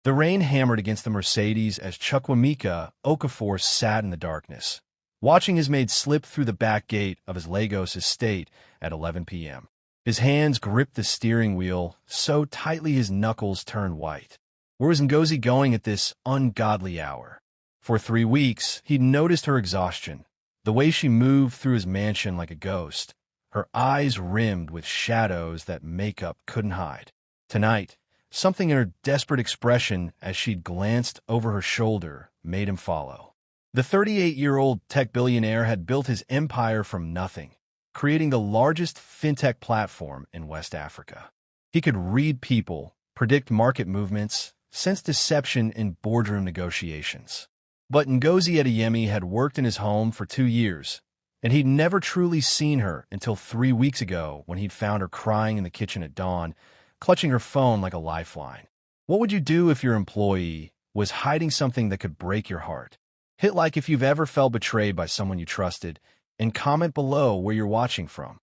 The rain hammered against the Mercedes as Chukwuemeka Okafor sat in the darkness, watching his maid slip through the back gate of his Lagos estate at 11 p.m. His hands gripped the steering wheel so tightly his knuckles turned white. Where was Ngozi going at this ungodly hour? For 3 weeks, he'd noticed her exhaustion, the way she moved through his mansion like a ghost, her eyes rimmed with shadows that makeup couldn't hide. Tonight, something in her desperate expression as she'd glanced over her shoulder made him follow. The 38-year-old tech billionaire had built his empire from nothing, creating the largest fintech platform in West Africa. He could read people, predict market movements, sense deception in boardroom negotiations. But Ngozi Adaeze had worked in his home for 2 years, and he'd never truly seen her until 3 weeks ago when he'd found her crying in the kitchen at dawn, clutching her phone like a lifeline. What would you do if your employee was hiding something that could break your heart? Hit like if you've ever felt betrayed by someone you trusted, and comment below where you're watching from.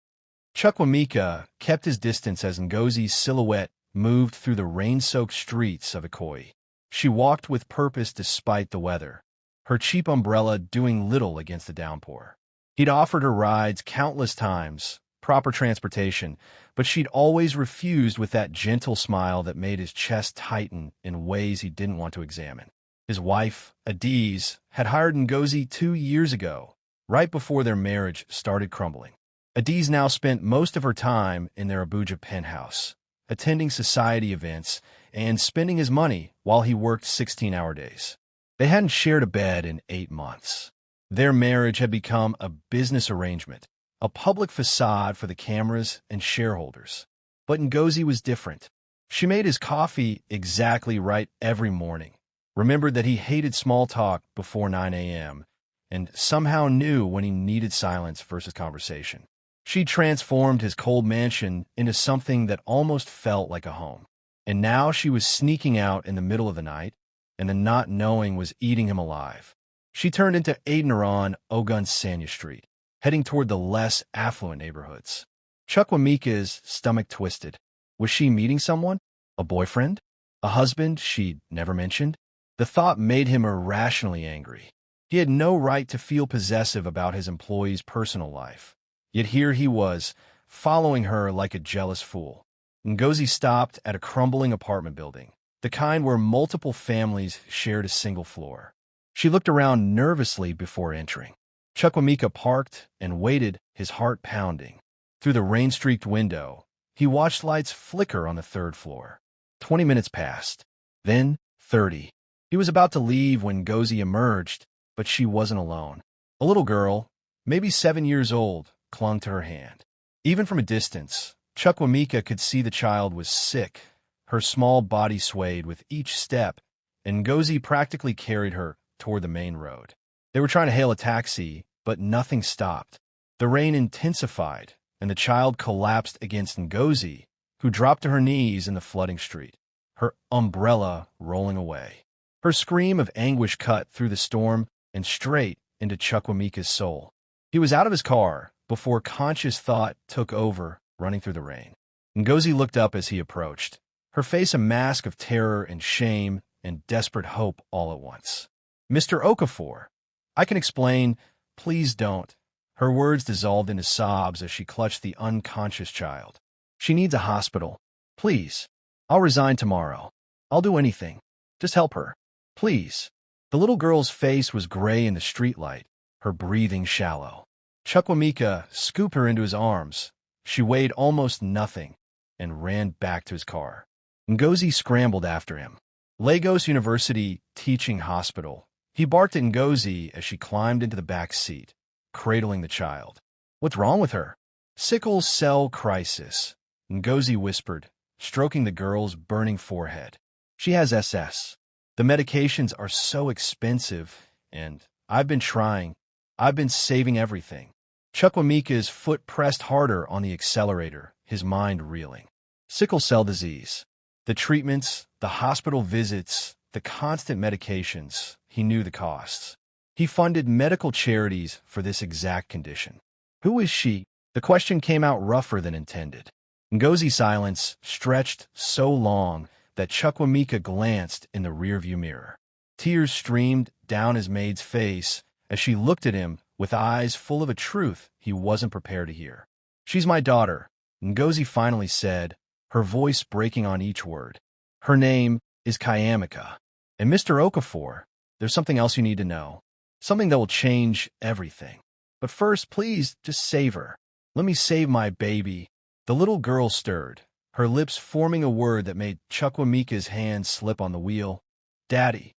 Chukwuemeka kept his distance as Ngozi's silhouette moved through the rain-soaked streets of Ikoyi. She walked with purpose despite the weather, her cheap umbrella doing little against the downpour. He'd offered her rides countless times, proper transportation, but she'd always refused with that gentle smile that made his chest tighten in ways he didn't want to examine. His wife, Adaeze, had hired Ngozi 2 years ago, right before their marriage started crumbling. Adaeze now spent most of her time in their Abuja penthouse, attending society events and spending his money while he worked 16-hour days. They hadn't shared a bed in 8 months. Their marriage had become a business arrangement, a public facade for the cameras and shareholders. But Ngozi was different. She made his coffee exactly right every morning, remembered that he hated small talk before 9 a.m., and somehow knew when he needed silence versus conversation. She transformed his cold mansion into something that almost felt like a home. And now she was sneaking out in the middle of the night, and the not knowing was eating him alive. She turned into Adeniran Ogunsanya Street, heading toward the less affluent neighborhoods. Chukwuemeka's stomach twisted. Was she meeting someone? A boyfriend? A husband she'd never mentioned? The thought made him irrationally angry. He had no right to feel possessive about his employee's personal life. Yet here he was, following her like a jealous fool. Ngozi stopped at a crumbling apartment building, the kind where multiple families shared a single floor. She looked around nervously before entering. Chukwuemeka parked and waited, his heart pounding. Through the rain-streaked window, he watched lights flicker on the 3rd floor. 20 minutes passed, then 30. He was about to leave when Ngozi emerged, but she wasn't alone. A little girl, maybe 7 years old, clung to her hand. Even from a distance, Chukwuemeka could see the child was sick. Her small body swayed with each step, and Ngozi practically carried her toward the main road. They were trying to hail a taxi, but nothing stopped. The rain intensified, and the child collapsed against Ngozi, who dropped to her knees in the flooding street, her umbrella rolling away. Her scream of anguish cut through the storm and straight into Chukwuemeka's soul. He was out of his car before conscious thought took over, running through the rain. Ngozi looked up as he approached, her face a mask of terror and shame and desperate hope all at once. "Mr. Okafor, I can explain. Please don't." Her words dissolved into sobs as she clutched the unconscious child. "She needs a hospital. Please. I'll resign tomorrow. I'll do anything. Just help her. Please." The little girl's face was gray in the streetlight, her breathing shallow. Chukwuemeka scooped her into his arms. She weighed almost nothing and ran back to his car. Ngozi scrambled after him. Lagos University Teaching Hospital. He barked at Ngozi as she climbed into the back seat, cradling the child. "What's wrong with her?" "Sickle cell crisis," Ngozi whispered, stroking the girl's burning forehead. "She has SS. The medications are so expensive, and I've been trying. I've been saving everything." Chukwuemeka's foot pressed harder on the accelerator, his mind reeling. Sickle cell disease. The treatments, the hospital visits, the constant medications, he knew the costs. He funded medical charities for this exact condition. Who is she? The question came out rougher than intended. Ngozi's silence stretched so long that Chukwuemeka glanced in the rearview mirror. Tears streamed down his maid's face as she looked at him with eyes full of a truth he wasn't prepared to hear. "She's my daughter," Ngozi finally said, her voice breaking on each word. "Her name is Chukwuemeka. And Mr. Okafor, there's something else you need to know. Something that will change everything. But first, please, just save her. Let me save my baby." The little girl stirred, her lips forming a word that made Chukwuemeka's hand slip on the wheel. "Daddy."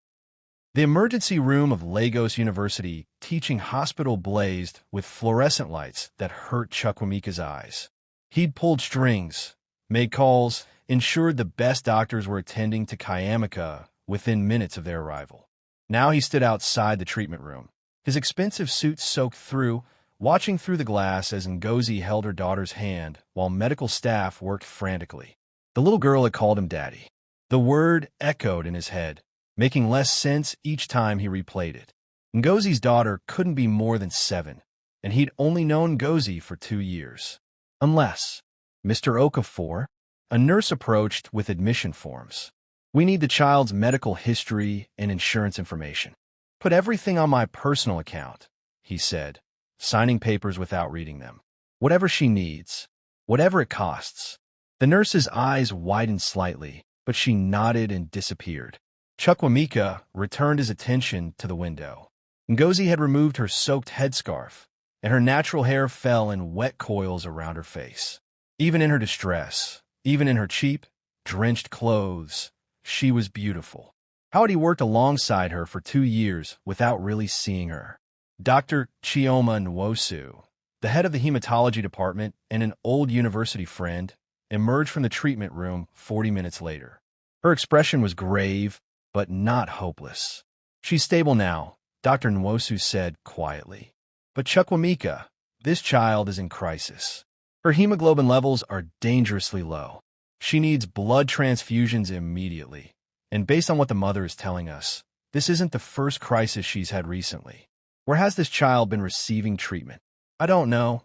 The emergency room of Lagos University teaching hospital blazed with fluorescent lights that hurt Chukwuemeka's eyes. He'd pulled strings, made calls, ensured the best doctors were attending to Chukwuemeka within minutes of their arrival. Now he stood outside the treatment room, his expensive suit soaked through, watching through the glass as Ngozi held her daughter's hand while medical staff worked frantically. The little girl had called him Daddy. The word echoed in his head, making less sense each time he replayed it. Ngozi's daughter couldn't be more than 7, and he'd only known Ngozi for 2 years. Unless, "Mr. Okafor," a nurse approached with admission forms. "We need the child's medical history and insurance information. Put everything on my personal account," he said, signing papers without reading them. "Whatever she needs, whatever it costs." The nurse's eyes widened slightly, but she nodded and disappeared. Chukwuemeka returned his attention to the window. Ngozi had removed her soaked headscarf, and her natural hair fell in wet coils around her face. Even in her distress, even in her cheap, drenched clothes, she was beautiful. How had he worked alongside her for 2 years without really seeing her? Dr. Chioma Nwosu, the head of the hematology department and an old university friend, emerged from the treatment room 40 minutes later. Her expression was grave, but not hopeless. "She's stable now," Dr. Nwosu said quietly. "But Chukwuemeka, this child is in crisis. Her hemoglobin levels are dangerously low. She needs blood transfusions immediately. And based on what the mother is telling us, this isn't the first crisis she's had recently. Where has this child been receiving treatment?" "I don't know,"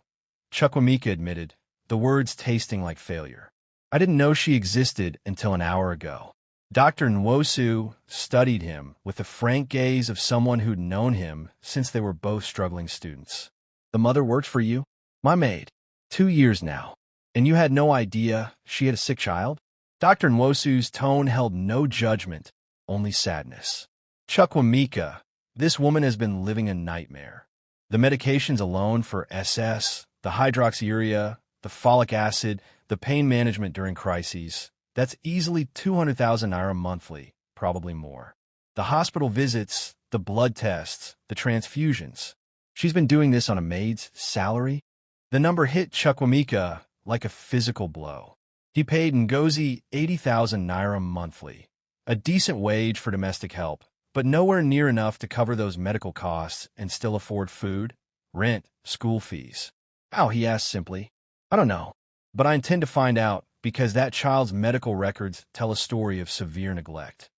Chukwuemeka admitted, the words tasting like failure. "I didn't know she existed until an hour ago." Dr. Nwosu studied him with the frank gaze of someone who'd known him since they were both struggling students. "The mother worked for you?" "My maid. 2 years now. And you had no idea she had a sick child?" Dr. Nwosu's tone held no judgment, only sadness. "Chukwuemeka, this woman has been living a nightmare. The medications alone for SS, the hydroxyurea, the folic acid, the pain management during crises, that's easily 200,000 naira monthly, probably more. The hospital visits, the blood tests, the transfusions. She's been doing this on a maid's salary?" The number hit Chukwuemeka like a physical blow. He paid Ngozi 80,000 naira monthly, a decent wage for domestic help, but nowhere near enough to cover those medical costs and still afford food, rent, school fees. "How?" he asked simply. "I don't know, but I intend to find out because that child's medical records tell a story of severe neglect.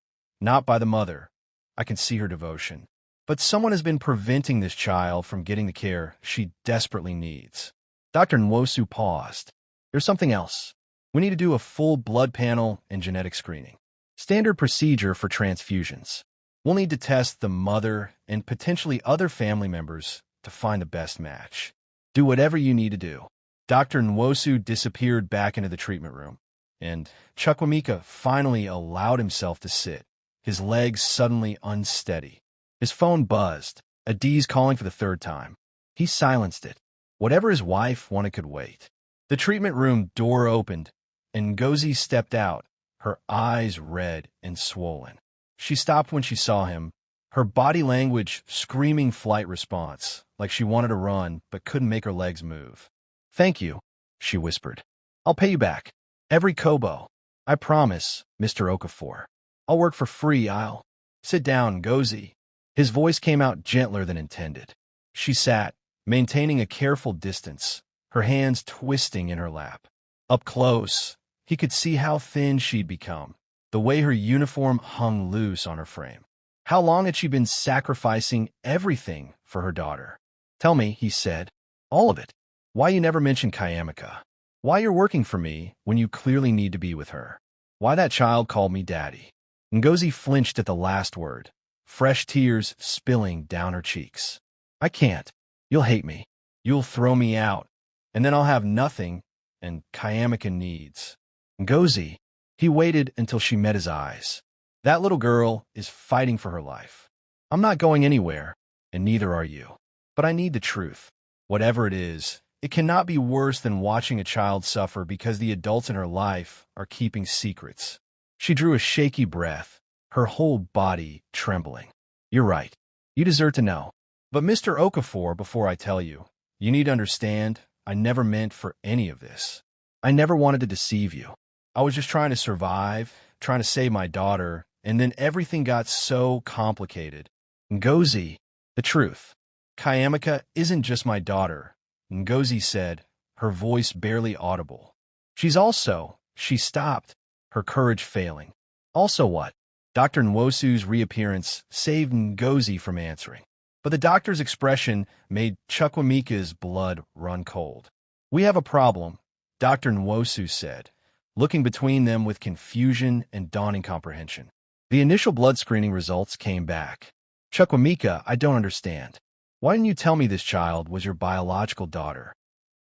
Not by the mother. I can see her devotion. But someone has been preventing this child from getting the care she desperately needs." Dr. Nwosu paused. "There's something else. We need to do a full blood panel and genetic screening. Standard procedure for transfusions. We'll need to test the mother and potentially other family members to find the best match. Do whatever you need to do." Dr. Nwosu disappeared back into the treatment room, and Chukwuemeka finally allowed himself to sit, his legs suddenly unsteady. His phone buzzed, Adaeze calling for the 3rd time. He silenced it. Whatever his wife wanted could wait. The treatment room door opened, and Ngozi stepped out, her eyes red and swollen. She stopped when she saw him, her body language screaming flight response, like she wanted to run but couldn't make her legs move. "Thank you," she whispered. "I'll pay you back. Every kobo. I promise, Mr. Okafor. I'll work for free. I'll—" "Sit down, Ngozi." His voice came out gentler than intended. She sat, maintaining a careful distance, her hands twisting in her lap. Up close, he could see how thin she'd become, the way her uniform hung loose on her frame. How long had she been sacrificing everything for her daughter? "Tell me," he said, "all of it. Why you never mentioned Chukwuemeka. Why you're working for me when you clearly need to be with her. Why that child called me daddy. Ngozi flinched at the last word, fresh tears spilling down her cheeks. I can't. You'll hate me. You'll throw me out. And then I'll have nothing, and Chukwuemeka needs. Ngozi. He waited until she met his eyes. That little girl is fighting for her life. I'm not going anywhere, and neither are you. But I need the truth. Whatever it is, it cannot be worse than watching a child suffer because the adults in her life are keeping secrets. She drew a shaky breath, her whole body trembling. You're right. You deserve to know. But Mr. Okafor, before I tell you, you need to understand, I never meant for any of this. I never wanted to deceive you. I was just trying to survive, trying to save my daughter, and then everything got so complicated. Ngozi, the truth. Chukwuemeka isn't just my daughter, Ngozi said, her voice barely audible. She stopped, her courage failing. Also what? Dr. Nwosu's reappearance saved Ngozi from answering. But the doctor's expression made Chukwuemeka's blood run cold. We have a problem, Dr. Nwosu said, looking between them with confusion and dawning comprehension. The initial blood screening results came back. Chukwuemeka, I don't understand. Why didn't you tell me this child was your biological daughter?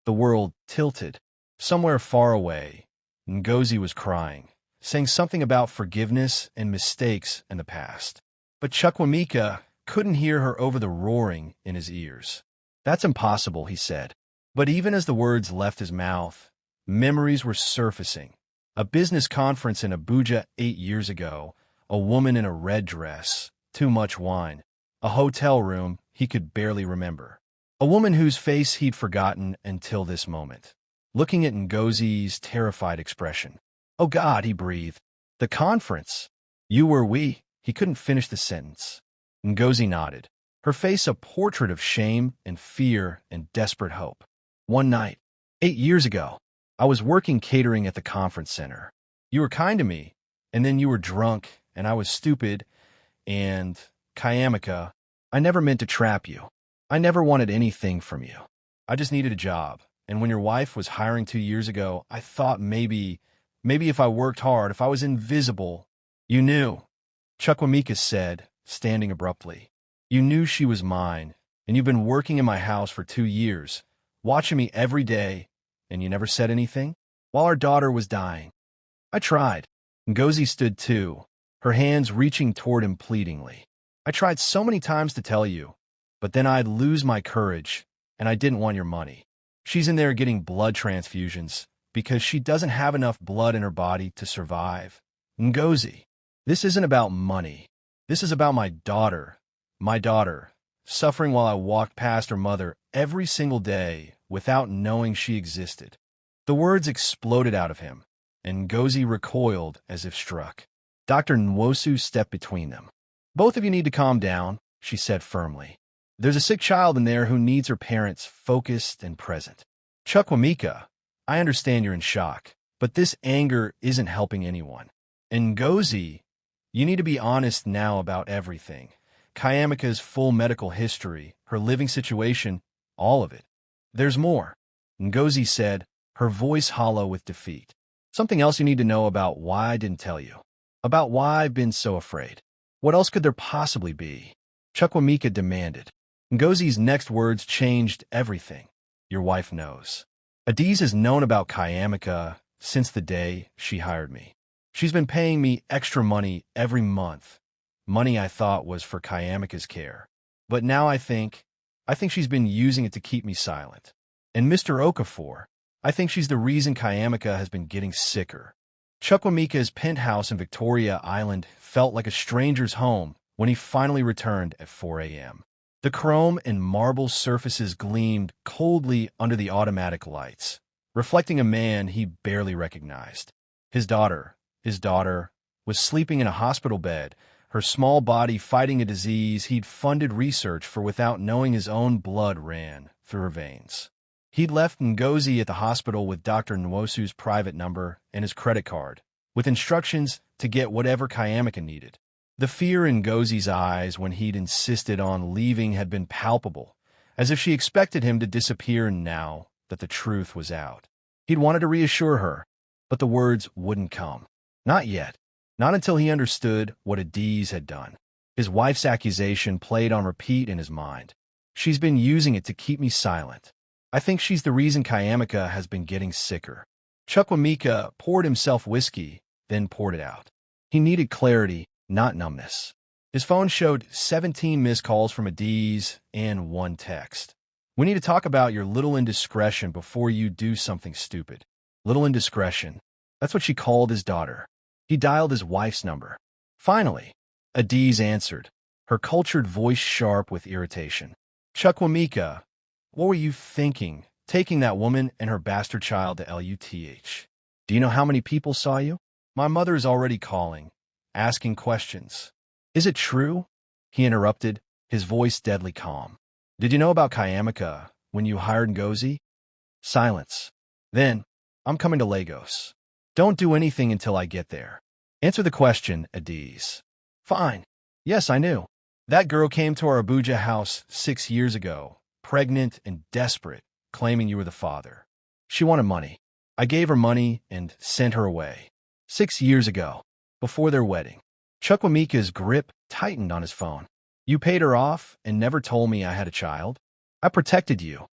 The world tilted. Somewhere far away, Ngozi was crying, saying something about forgiveness and mistakes in the past. But Chukwuemeka couldn't hear her over the roaring in his ears. That's impossible, he said. But even as the words left his mouth, memories were surfacing. A business conference in Abuja 8 years ago, a woman in a red dress, too much wine, a hotel room he could barely remember, a woman whose face he'd forgotten until this moment. Looking at Ngozi's terrified expression. Oh God, he breathed. The conference. You were we. He couldn't finish the sentence. Ngozi nodded, her face a portrait of shame and fear and desperate hope. One night, 8 years ago, I was working catering at the conference center. You were kind to me, and then you were drunk, and I was stupid, and Chukwuemeka, I never meant to trap you. I never wanted anything from you. I just needed a job, and when your wife was hiring 2 years ago, I thought maybe if I worked hard, if I was invisible, you knew. Chukwuemeka said, standing abruptly. You knew she was mine, and you've been working in my house for 2 years, watching me every day, and you never said anything? While our daughter was dying. I tried. Ngozi stood too, her hands reaching toward him pleadingly. I tried so many times to tell you, but then I'd lose my courage, and I didn't want your money. She's in there getting blood transfusions because she doesn't have enough blood in her body to survive. Ngozi, this isn't about money. This is about my daughter, suffering while I walked past her mother every single day without knowing she existed. The words exploded out of him, and Ngozi recoiled as if struck. Dr. Nwosu stepped between them. Both of you need to calm down, she said firmly. There's a sick child in there who needs her parents focused and present. Chukwuemeka, I understand you're in shock, but this anger isn't helping anyone. And Ngozi, you need to be honest now about everything. Chukwuemeka's full medical history, her living situation, all of it. There's more, Ngozi said, her voice hollow with defeat. Something else you need to know about why I didn't tell you. About why I've been so afraid. What else could there possibly be? Chukwuemeka demanded. Ngozi's next words changed everything. Your wife knows. Adaeze has known about Chukwuemeka since the day she hired me. She's been paying me extra money every month. Money I thought was for Chukwuemeka's care. But now I think she's been using it to keep me silent. And Mr. Okafor, I think she's the reason Chukwuemeka has been getting sicker. Chukwuemeka's penthouse in Victoria Island felt like a stranger's home when he finally returned at 4 a.m. The chrome and marble surfaces gleamed coldly under the automatic lights, reflecting a man he barely recognized. His daughter, was sleeping in a hospital bed, her small body fighting a disease he'd funded research for without knowing his own blood ran through her veins. He'd left Ngozi at the hospital with Dr. Nwosu's private number and his credit card, with instructions to get whatever Chukwuemeka needed. The fear in Ngozi's eyes when he'd insisted on leaving had been palpable, as if she expected him to disappear now that the truth was out. He'd wanted to reassure her, but the words wouldn't come. Not yet. Not until he understood what Adaeze had done. His wife's accusation played on repeat in his mind. She's been using it to keep me silent. I think she's the reason Chukwuemeka has been getting sicker. Chukwuemeka poured himself whiskey, then poured it out. He needed clarity, not numbness. His phone showed 17 missed calls from Adaeze and one text. We need to talk about your little indiscretion before you do something stupid. Little indiscretion. That's what she called his daughter. He dialed his wife's number. Finally, Adaeze answered, her cultured voice sharp with irritation. Chukwuemeka, what were you thinking, taking that woman and her bastard child to LUTH? Do you know how many people saw you? My mother is already calling, asking questions. Is it true? He interrupted, his voice deadly calm. Did you know about Chukwuemeka when you hired Ngozi? Silence. Then, I'm coming to Lagos. Don't do anything until I get there. Answer the question, Adaeze. Fine. Yes, I knew. That girl came to our Abuja house 6 years ago, pregnant and desperate, claiming you were the father. She wanted money. I gave her money and sent her away. 6 years ago, before their wedding. Chukwuemeka's grip tightened on his phone. You paid her off and never told me I had a child? I protected you.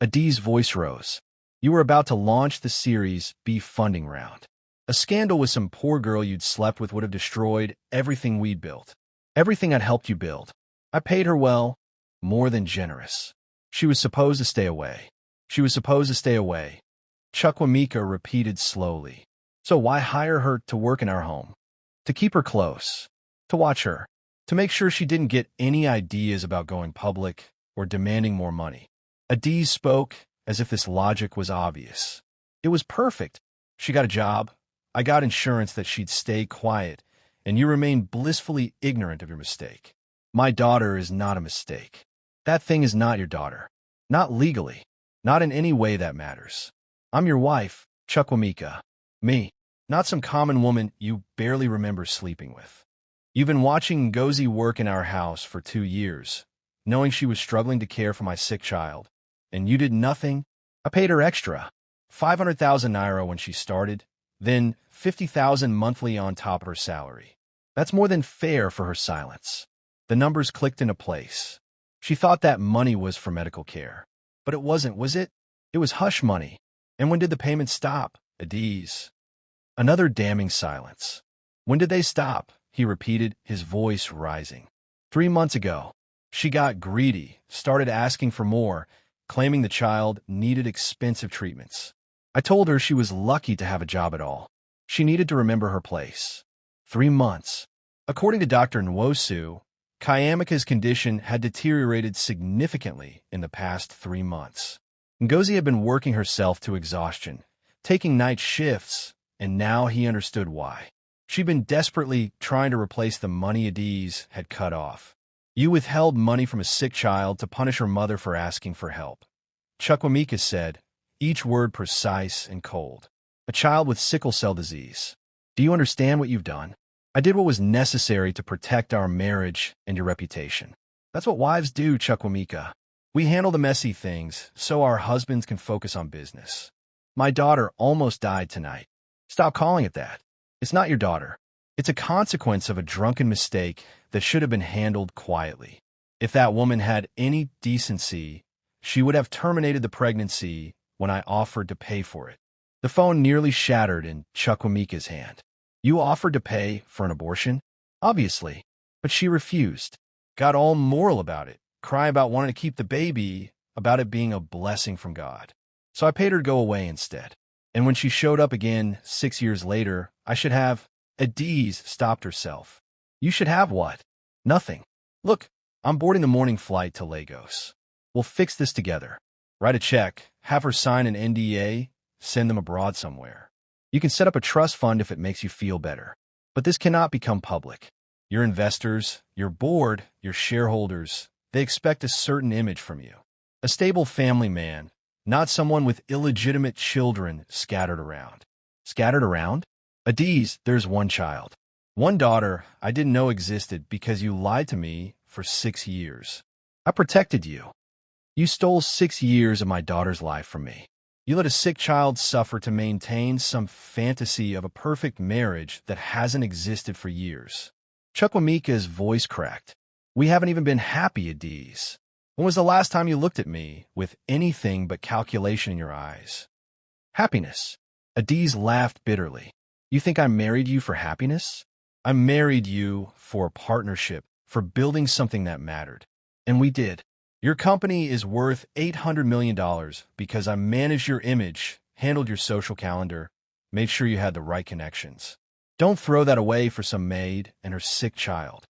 Adaeze's voice rose. You were about to launch the series B funding round. A scandal with some poor girl you'd slept with would have destroyed everything we'd built. Everything I'd helped you build. I paid her well, more than generous. She was supposed to stay away. She was supposed to stay away. Chukwuemeka repeated slowly. So why hire her to work in our home? To keep her close. To watch her. To make sure she didn't get any ideas about going public or demanding more money. Adaeze spoke as if this logic was obvious. It was perfect. She got a job. I got insurance that she'd stay quiet, and you remained blissfully ignorant of your mistake. My daughter is not a mistake. That thing is not your daughter. Not legally. Not in any way that matters. I'm your wife, Chukwuemeka. Me. Not some common woman you barely remember sleeping with. You've been watching Ngozi work in our house for 2 years, knowing she was struggling to care for my sick child. And you did nothing. I paid her extra. 500,000 naira when she started, then 50,000 monthly on top of her salary. That's more than fair for her silence. The numbers clicked into place. She thought that money was for medical care. But it wasn't, was it? It was hush money. And when did the payments stop, Adaeze? Another damning silence. When did they stop? He repeated, his voice rising. 3 months ago. She got greedy, started asking for more, claiming the child needed expensive treatments. I told her she was lucky to have a job at all. She needed to remember her place. 3 months. According to Dr. Ngozi, Chukwuemeka's condition had deteriorated significantly in the past 3 months. Ngozi had been working herself to exhaustion, taking night shifts, and now he understood why. She'd been desperately trying to replace the money Adaeze had cut off. You withheld money from a sick child to punish her mother for asking for help. Chukwuemeka said, each word precise and cold. A child with sickle cell disease. Do you understand what you've done? I did what was necessary to protect our marriage and your reputation. That's what wives do, Chukwuemeka. We handle the messy things so our husbands can focus on business. My daughter almost died tonight. Stop calling it that. It's not your daughter. It's a consequence of a drunken mistake that should have been handled quietly. If that woman had any decency, she would have terminated the pregnancy when I offered to pay for it. The phone nearly shattered in Chukwuemeka's hand. You offered to pay for an abortion? Obviously. But she refused. Got all moral about it. Cry about wanting to keep the baby, about it being a blessing from God. So I paid her to go away instead. And when she showed up again 6 years later, I should have... Adaeze stopped herself. You should have what? Nothing. Look, I'm boarding the morning flight to Lagos. We'll fix this together. Write a check, have her sign an NDA, send them abroad somewhere. You can set up a trust fund if it makes you feel better. But this cannot become public. Your investors, your board, your shareholders, they expect a certain image from you. A stable family man, not someone with illegitimate children scattered around. Scattered around? Adaeze, there's one child. One daughter I didn't know existed because you lied to me for 6 years. I protected you. You stole 6 years of my daughter's life from me. You let a sick child suffer to maintain some fantasy of a perfect marriage that hasn't existed for years. Chukwuemeka's voice cracked. We haven't even been happy, Adaeze. When was the last time you looked at me with anything but calculation in your eyes? Happiness. Adaeze laughed bitterly. You think I married you for happiness? I married you for a partnership, for building something that mattered. And we did. Your company is worth $800 million because I managed your image, handled your social calendar, made sure you had the right connections. Don't throw that away for some maid and her sick child.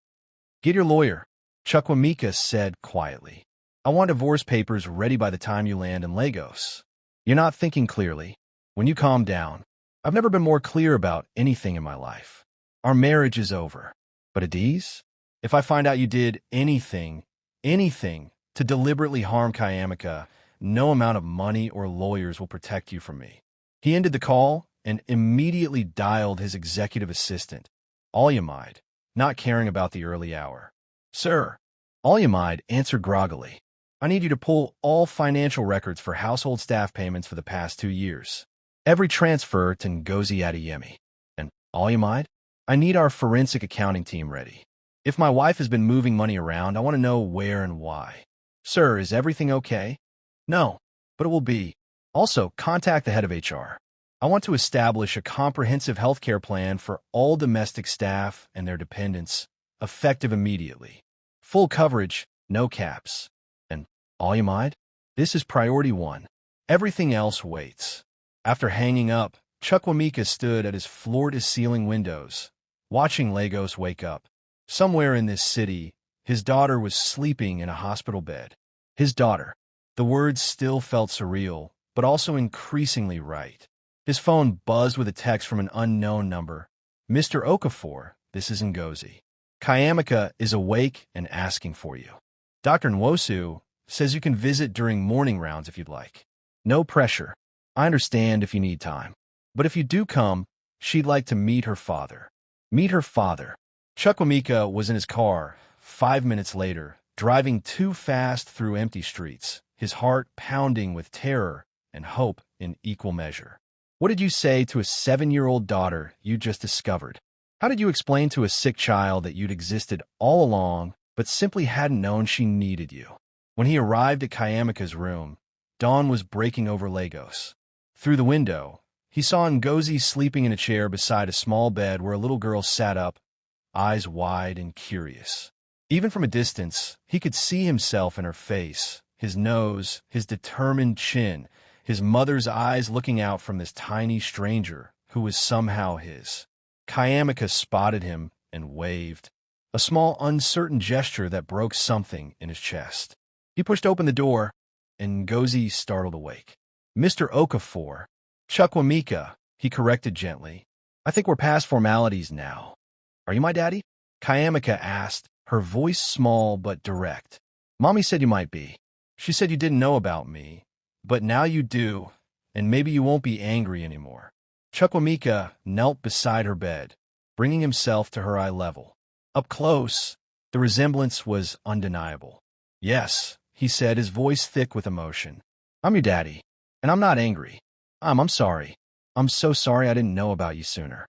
Get your lawyer, Chukwuemeka said quietly. I want divorce papers ready by the time you land in Lagos. You're not thinking clearly. When you calm down, I've never been more clear about anything in my life. Our marriage is over. But Adaeze, if I find out you did anything to deliberately harm Chukwuemeka, no amount of money or lawyers will protect you from me. He ended the call and immediately dialed his executive assistant, Maid, not caring about the early hour. Sir, Maid answered groggily. I need you to pull all financial records for household staff payments for the past 2 years. Every transfer to Ngozi Adaeze. And Maid, I need our forensic accounting team ready. If my wife has been moving money around, I want to know where and why. Sir, is everything okay? No, but it will be. Also, contact the head of HR. I want to establish a comprehensive healthcare plan for all domestic staff and their dependents, effective immediately. Full coverage, no caps. And Maid, this is priority 1. Everything else waits. After hanging up, Chukwuemeka stood at his floor-to-ceiling windows, watching Lagos wake up. Somewhere in this city, his daughter was sleeping in a hospital bed. His daughter. The words still felt surreal, but also increasingly right. His phone buzzed with a text from an unknown number. Mr. Okafor, this is Ngozi. Chukwuemeka is awake and asking for you. Dr. Ngozi says you can visit during morning rounds if you'd like. No pressure. I understand if you need time. But if you do come, she'd like to meet her father. Meet her father. Chukwuemeka was in his car 5 minutes later, driving too fast through empty streets, his heart pounding with terror and hope in equal measure. What did you say to a 7-year-old daughter you just discovered? How did you explain to a sick child that you'd existed all along, but simply hadn't known she needed you? When he arrived at Chukwuemeka's room, dawn was breaking over Lagos. Through the window, he saw Ngozi sleeping in a chair beside a small bed where a little girl sat up, eyes wide and curious. Even from a distance, he could see himself in her face, his nose, his determined chin, his mother's eyes looking out from this tiny stranger who was somehow his. Chukwuemeka spotted him and waved, a small uncertain gesture that broke something in his chest. He pushed open the door, and Ngozi startled awake. Mr. Okafor, Chukwuemeka, he corrected gently. I think we're past formalities now. Are you my daddy? Chukwuemeka asked, her voice small but direct. Mommy said you might be. She said you didn't know about me, but now you do, and maybe you won't be angry anymore. Chukwuemeka knelt beside her bed, bringing himself to her eye level. Up close, the resemblance was undeniable. Yes, he said, his voice thick with emotion. I'm your daddy, and I'm not angry. I'm sorry. I'm so sorry I didn't know about you sooner.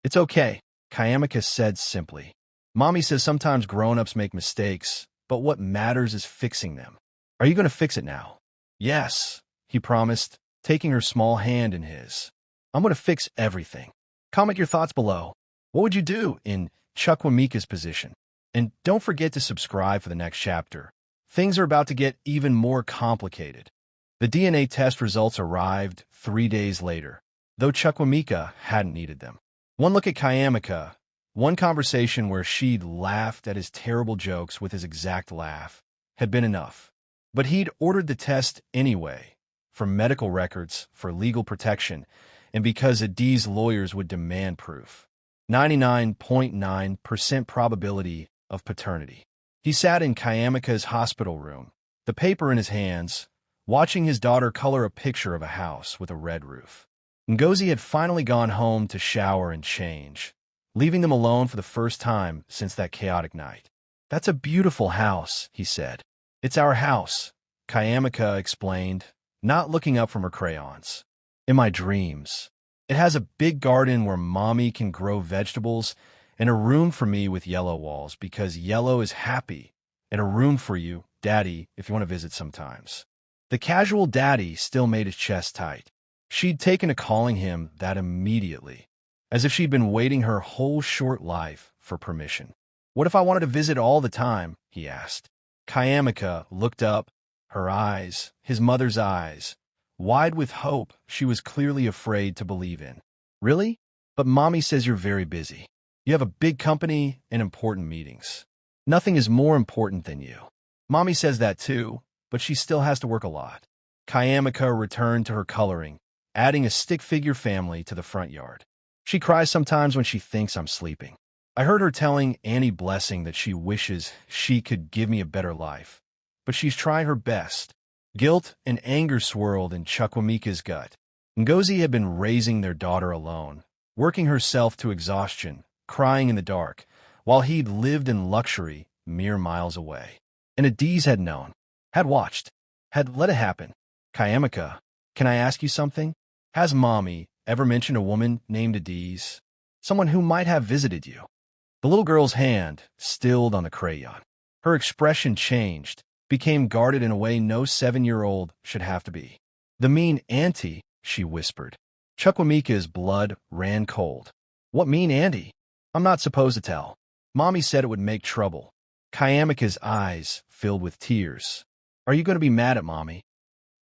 It's okay, Chukwuemeka said simply. Mommy says sometimes grown-ups make mistakes, but what matters is fixing them. Are you going to fix it now? Yes, he promised, taking her small hand in his. I'm going to fix everything. Comment your thoughts below. What would you do in Chukwuemeka's position? And don't forget to subscribe for the next chapter. Things are about to get even more complicated. The DNA test results arrived 3 days later, though Chukwuemeka hadn't needed them. One look at Chukwuemeka, one conversation where she'd laughed at his terrible jokes with his exact laugh, had been enough. But he'd ordered the test anyway, for medical records, for legal protection, and because Adaeze's lawyers would demand proof. 99.9% probability of paternity. He sat in Chukwuemeka's hospital room, the paper in his hands, watching his daughter color a picture of a house with a red roof. Ngozi had finally gone home to shower and change, leaving them alone for the first time since that chaotic night. That's a beautiful house, he said. It's our house, Chukwuemeka explained, not looking up from her crayons. In my dreams. It has a big garden where mommy can grow vegetables, and a room for me with yellow walls because yellow is happy, and a room for you, Daddy, if you want to visit sometimes. The casual daddy still made his chest tight. She'd taken to calling him that immediately, as if she'd been waiting her whole short life for permission. What if I wanted to visit all the time? He asked. Chukwuemeka looked up, her eyes, his mother's eyes, wide with hope she was clearly afraid to believe in. Really? But mommy says you're very busy. You have a big company and important meetings. Nothing is more important than you. Mommy says that too, but she still has to work a lot. Chukwuemeka returned to her coloring, adding a stick figure family to the front yard. She cries sometimes when she thinks I'm sleeping. I heard her telling Annie Blessing that she wishes she could give me a better life, but she's trying her best. Guilt and anger swirled in Chukwuemeka's gut. Ngozi had been raising their daughter alone, working herself to exhaustion, crying in the dark, while he'd lived in luxury mere miles away. And Adaeze had known, had watched, had let it happen. Chukwuemeka, can I ask you something? Has mommy ever mentioned a woman named Adaeze? Someone who might have visited you? The little girl's hand stilled on the crayon. Her expression changed, became guarded in a way no 7-year-old should have to be. The mean auntie, she whispered. Chukwuemeka's blood ran cold. What mean auntie? I'm not supposed to tell. Mommy said it would make trouble. Chukwuemeka's eyes filled with tears. Are you going to be mad at mommy?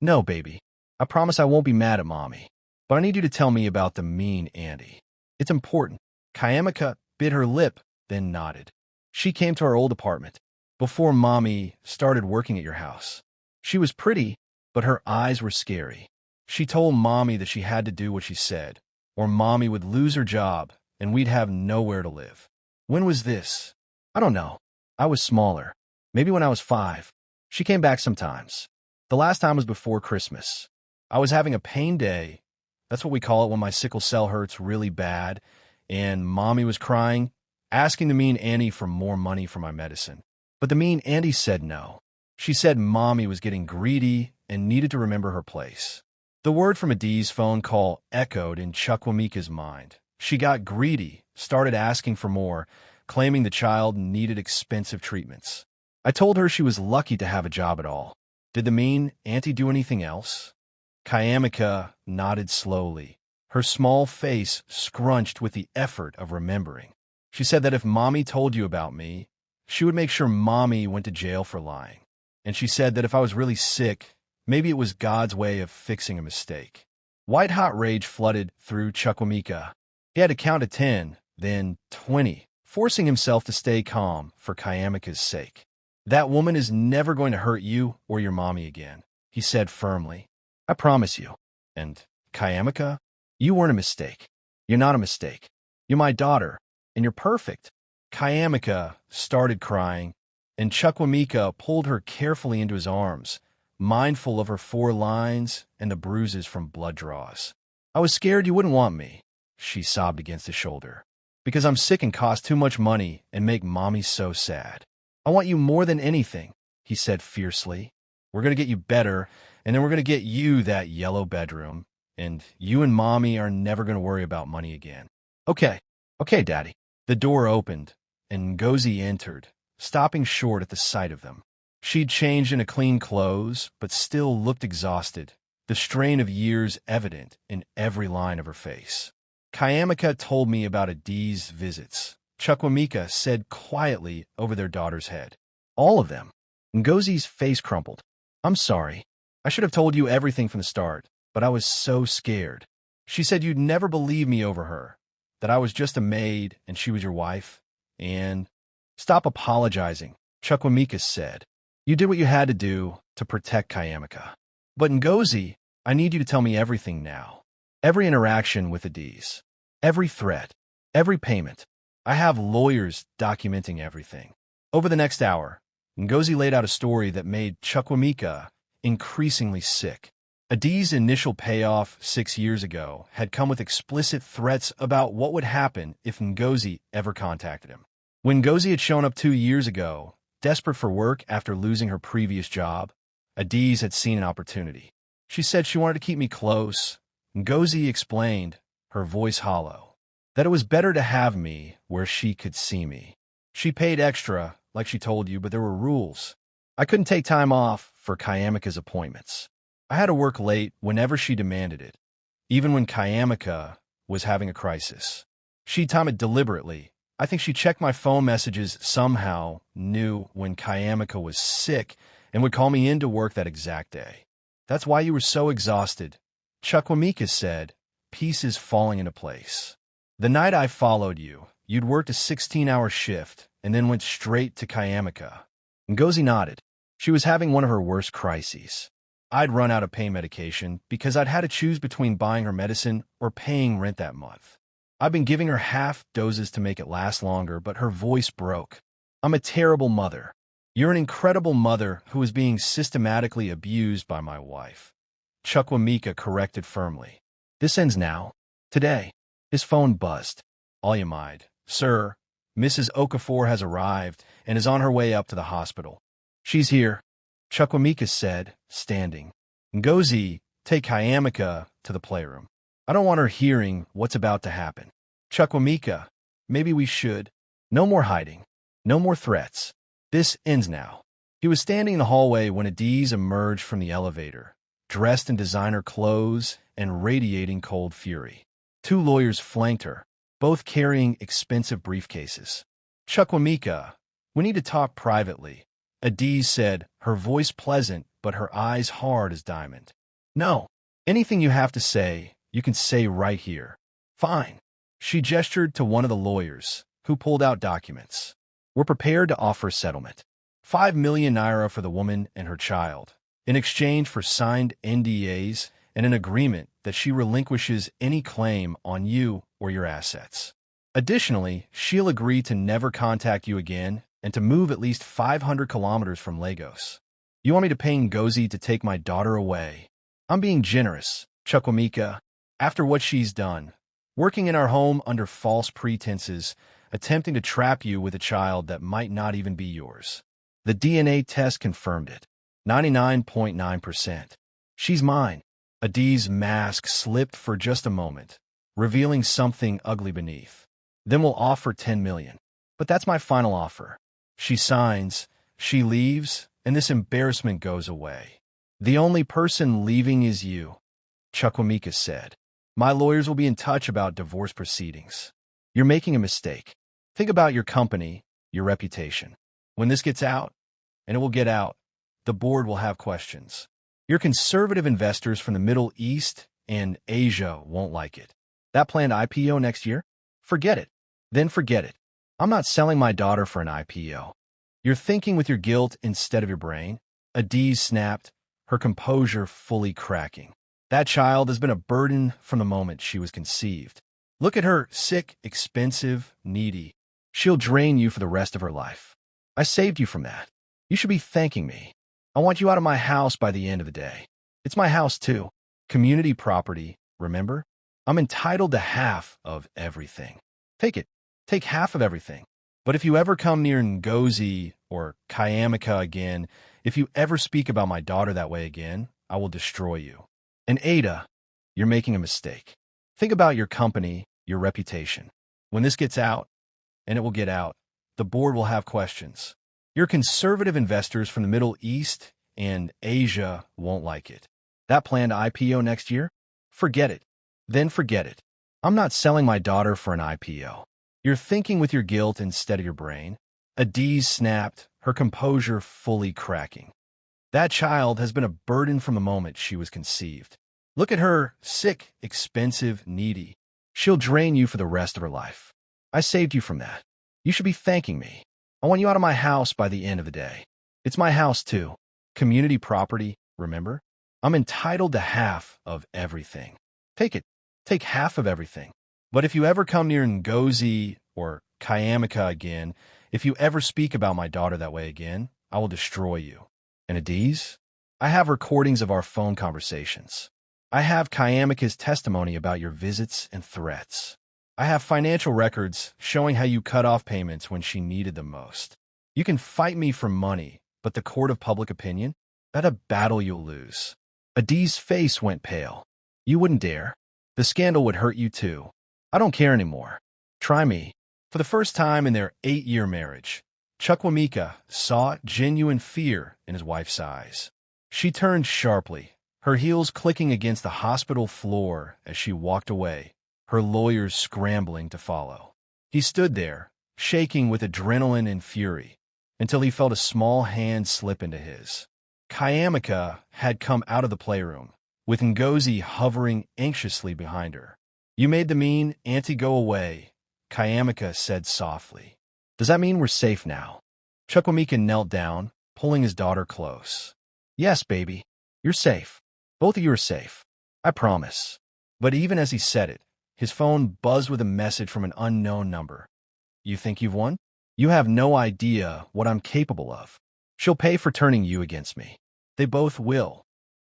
No, baby. I promise I won't be mad at mommy. But I need you to tell me about the mean auntie. It's important. Chukwuemeka bit her lip, then nodded. She came to our old apartment before mommy started working at your house. She was pretty, but her eyes were scary. She told mommy that she had to do what she said, or mommy would lose her job and we'd have nowhere to live. When was this? I don't know. I was smaller. Maybe when I was 5. She came back sometimes. The last time was before Christmas. I was having a pain day. That's what we call it when my sickle cell hurts really bad. And mommy was crying, asking the mean auntie for more money for my medicine. But the mean auntie said no. She said mommy was getting greedy and needed to remember her place. The word from Adaeze's phone call echoed in Chukwuemeka's mind. She got greedy, started asking for more, claiming the child needed expensive treatments. I told her she was lucky to have a job at all. Did the mean auntie do anything else? Chukwuemeka nodded slowly, her small face scrunched with the effort of remembering. She said that if mommy told you about me, she would make sure mommy went to jail for lying. And she said that if I was really sick, maybe it was God's way of fixing a mistake. White-hot rage flooded through Chukwuemeka. He had to count to 10, then 20, forcing himself to stay calm for Chukwuemeka's sake. That woman is never going to hurt you or your mommy again, he said firmly. I promise you. And, Chukwuemeka, you weren't a mistake. You're not a mistake. You're my daughter, and you're perfect. Chukwuemeka started crying, and Chukwuemeka pulled her carefully into his arms, mindful of her 4 lines and the bruises from blood draws. I was scared you wouldn't want me, she sobbed against his shoulder, because I'm sick and cost too much money and make mommy so sad. I want you more than anything, he said fiercely. We're going to get you better, and then we're going to get you that yellow bedroom, and you and mommy are never going to worry about money again. Okay, Daddy. The door opened, and Ngozi entered, stopping short at the sight of them. She'd changed into clean clothes, but still looked exhausted, the strain of years evident in every line of her face. Chukwuemeka told me about Adaeze's visits, Chukwuemeka said quietly over their daughter's head. All of them. Ngozi's face crumpled. I'm sorry. I should have told you everything from the start, but I was so scared. She said you'd never believe me over her, that I was just a maid and she was your wife. And stop apologizing, Chukwuemeka said. You did what you had to do to protect Chukwuemeka. But Ngozi, I need you to tell me everything now. Every interaction with Adaeze. Every threat. Every payment. I have lawyers documenting everything. Over the next hour, Ngozi laid out a story that made Chukwuemeka increasingly sick. Adaeze's initial payoff 6 years ago had come with explicit threats about what would happen if Ngozi ever contacted him. When Ngozi had shown up 2 years ago, desperate for work after losing her previous job, Adaeze had seen an opportunity. She said she wanted to keep me close. Ngozi explained, her voice hollow, that it was better to have me where she could see me. She paid extra, like she told you, but there were rules. I couldn't take time off for Kayamika's appointments. I had to work late whenever she demanded it, even when Kayamika was having a crisis. She'd time it deliberately. I think she checked my phone messages somehow, knew when Kayamika was sick, and would call me into work that exact day. That's why you were so exhausted. Chukwuemeka said, pieces falling into place. The night I followed you, you'd worked a 16-hour shift and then went straight to Kayamika. Ngozi nodded. She was having one of her worst crises. I'd run out of pain medication because I'd had to choose between buying her medicine or paying rent that month. I've been giving her half doses to make it last longer, but her voice broke. I'm a terrible mother. You're an incredible mother who is being systematically abused by my wife. Chukwuemeka corrected firmly. This ends now. Today. His phone buzzed. Maid. Sir, Mrs. Okafor has arrived and is on her way up to the hospital. She's here, Chukwuemeka said, standing. Ngozi, take Kayamika to the playroom. I don't want her hearing what's about to happen. Chukwuemeka, maybe we should. No more hiding. No more threats. This ends now. He was standing in the hallway when Adaeze emerged from the elevator, dressed in designer clothes and radiating cold fury. Two lawyers flanked her, both carrying expensive briefcases. Chukwuemeka, we need to talk privately, Adaeze said, her voice pleasant but her eyes hard as diamond. No. Anything you have to say, you can say right here. Fine. She gestured to one of the lawyers, who pulled out documents. We're prepared to offer settlement. 5 million naira for the woman and her child, in exchange for signed NDAs and an agreement that she relinquishes any claim on you or your assets. Additionally, she'll agree to never contact you again and to move at least 500 kilometers from Lagos. You want me to pay Ngozi to take my daughter away? I'm being generous, Chukwuemeka. After what she's done, working in our home under false pretenses, attempting to trap you with a child that might not even be yours. The DNA test confirmed it. 99.9%. She's mine. Adaeze's mask slipped for just a moment, revealing something ugly beneath. Then we'll offer 10 million. But that's my final offer. She signs, she leaves, and this embarrassment goes away. The only person leaving is you, Chukwuemeka said. My lawyers will be in touch about divorce proceedings. You're making a mistake. Think about your company, your reputation. When this gets out, and it will get out, the board will have questions. Your conservative investors from the Middle East and Asia won't like it. That planned IPO next year? Forget it. Then forget it. I'm not selling my daughter for an IPO. You're thinking with your guilt instead of your brain. Adaeze snapped, her composure fully cracking. That child has been a burden from the moment she was conceived. Look at her, sick, expensive, needy. She'll drain you for the rest of her life. I saved you from that. You should be thanking me. I want you out of my house by the end of the day. It's my house too. Community property, remember? I'm entitled to half of everything. Take it. Take half of everything. But if you ever come near Ngozi or Kayamika again, if you ever speak about my daughter that way again, I will destroy you. And Ada, you're making a mistake. Think about your company, your reputation. When this gets out, and it will get out, the board will have questions. Your conservative investors from the Middle East and Asia won't like it. That planned IPO next year? Forget it. Then forget it. I'm not selling my daughter for an IPO. You're thinking with your guilt instead of your brain. Adaeze snapped, her composure fully cracking. That child has been a burden from the moment she was conceived. Look at her, sick, expensive, needy. She'll drain you for the rest of her life. I saved you from that. You should be thanking me. I want you out of my house by the end of the day. It's my house too. Community property, remember? I'm entitled to half of everything. Take it. Take half of everything. But if you ever come near Ngozi or Kayamika again, if you ever speak about my daughter that way again, I will destroy you. And Adaeze? I have recordings of our phone conversations. I have Kayamika's testimony about your visits and threats. I have financial records showing how you cut off payments when she needed them most. You can fight me for money, but the court of public opinion? That's a battle you'll lose. Adaeze's face went pale. You wouldn't dare. The scandal would hurt you too. I don't care anymore. Try me. For the first time in their 8-year marriage, Chukwuemeka saw genuine fear in his wife's eyes. She turned sharply, her heels clicking against the hospital floor as she walked away, her lawyers scrambling to follow. He stood there, shaking with adrenaline and fury, until he felt a small hand slip into his. Chukwuemeka had come out of the playroom, with Ngozi hovering anxiously behind her. You made the mean auntie go away, Chukwuemeka said softly. Does that mean we're safe now? Chukwuemeka knelt down, pulling his daughter close. Yes, baby. You're safe. Both of you are safe. I promise. But even as he said it, his phone buzzed with a message from an unknown number. You think you've won? You have no idea what I'm capable of. She'll pay for turning you against me. They both will.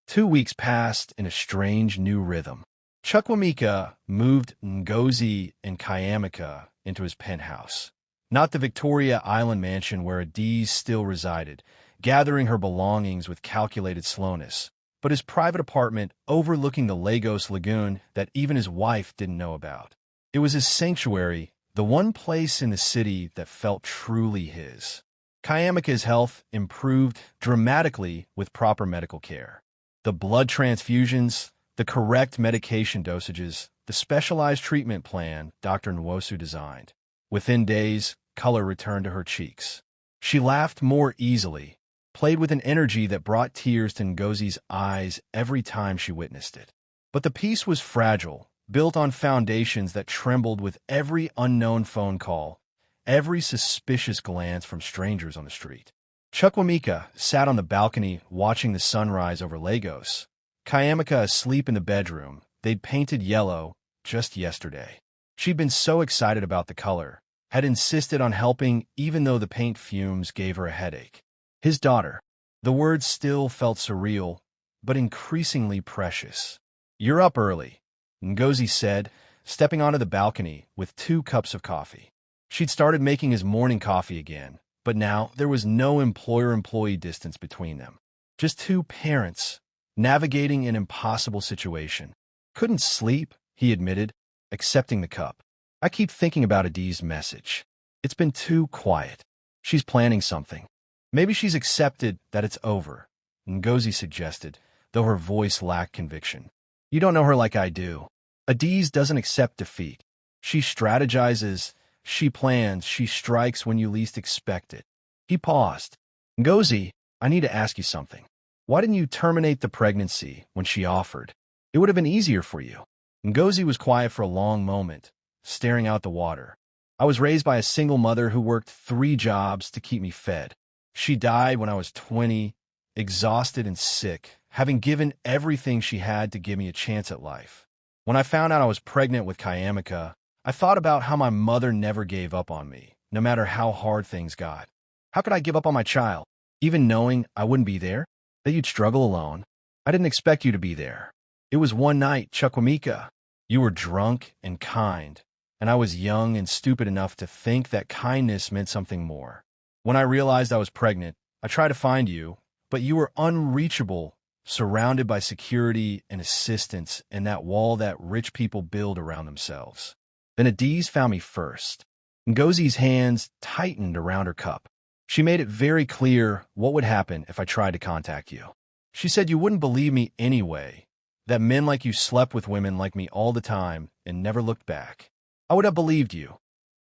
2 weeks passed in a strange new rhythm. Chukwuemeka moved Ngozi and Chukwuemeka into his penthouse. Not the Victoria Island mansion where Adaeze still resided, gathering her belongings with calculated slowness, but his private apartment overlooking the Lagos lagoon that even his wife didn't know about. It was his sanctuary, the one place in the city that felt truly his. Chukwuemeka's health improved dramatically with proper medical care. The blood transfusions, the correct medication dosages, the specialized treatment plan Dr. Ngozi designed. Within days, color returned to her cheeks. She laughed more easily, played with an energy that brought tears to Ngozi's eyes every time she witnessed it. But the peace was fragile, built on foundations that trembled with every unknown phone call, every suspicious glance from strangers on the street. Chukwuemeka sat on the balcony watching the sunrise over Lagos. Chukwuemeka asleep in the bedroom they'd painted yellow just yesterday. She'd been so excited about the color, had insisted on helping even though the paint fumes gave her a headache. His daughter. The words still felt surreal, but increasingly precious. You're up early, Ngozi said, stepping onto the balcony with 2 cups of coffee. She'd started making his morning coffee again, but now there was no employer-employee distance between them. Just 2 parents, navigating an impossible situation. Couldn't sleep, he admitted, accepting the cup. I keep thinking about Adaeze's message. It's been too quiet. She's planning something. Maybe she's accepted that it's over, Ngozi suggested, though her voice lacked conviction. You don't know her like I do. Adaeze doesn't accept defeat. She strategizes, she plans, she strikes when you least expect it. He paused. Ngozi, I need to ask you something. Why didn't you terminate the pregnancy when she offered? It would have been easier for you. Ngozi was quiet for a long moment, staring out the water. I was raised by a single mother who worked 3 jobs to keep me fed. She died when I was 20, exhausted and sick, having given everything she had to give me a chance at life. When I found out I was pregnant with Chukwuemeka, I thought about how my mother never gave up on me, no matter how hard things got. How could I give up on my child, even knowing I wouldn't be there, that you'd struggle alone? I didn't expect you to be there. It was one night, Chukwuemeka. You were drunk and kind, and I was young and stupid enough to think that kindness meant something more. When I realized I was pregnant, I tried to find you, but you were unreachable, surrounded by security and assistance and that wall that rich people build around themselves. Then Adaeze found me first. Ngozi's hands tightened around her cup. She made it very clear what would happen if I tried to contact you. She said you wouldn't believe me anyway, that men like you slept with women like me all the time and never looked back. I would have believed you,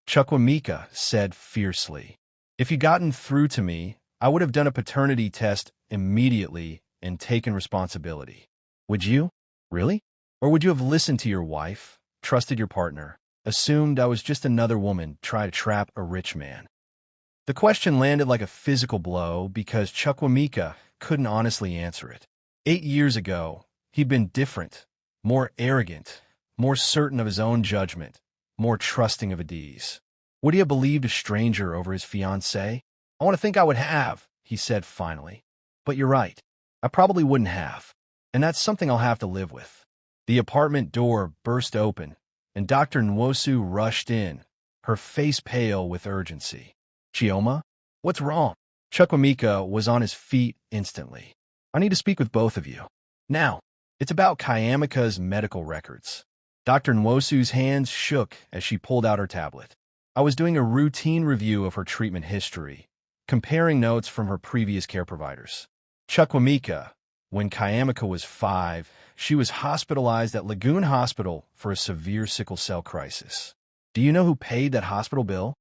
Chukwuemeka said fiercely. If you'd gotten through to me, I would have done a paternity test immediately and taken responsibility. Would you? Really? Or would you have listened to your wife, trusted your partner, assumed I was just another woman trying to trap a rich man? The question landed like a physical blow because Chukwuemeka couldn't honestly answer it. 8 years ago, he'd been different, more arrogant, more certain of his own judgment, more trusting of Adaeze. Would he have believed a stranger over his fiancée? I want to think I would have, he said finally. But you're right. I probably wouldn't have. And that's something I'll have to live with. The apartment door burst open, and Dr. Ngozi rushed in, her face pale with urgency. Chioma? What's wrong? Chukwuemeka was on his feet instantly. I need to speak with both of you. Now, it's about Kayamika's medical records. Dr. Nwosu's hands shook as she pulled out her tablet. I was doing a routine review of her treatment history, comparing notes from her previous care providers. Chukwuemeka, when Kayamika was 5, she was hospitalized at Lagoon Hospital for a severe sickle cell crisis. Do you know who paid that hospital bill?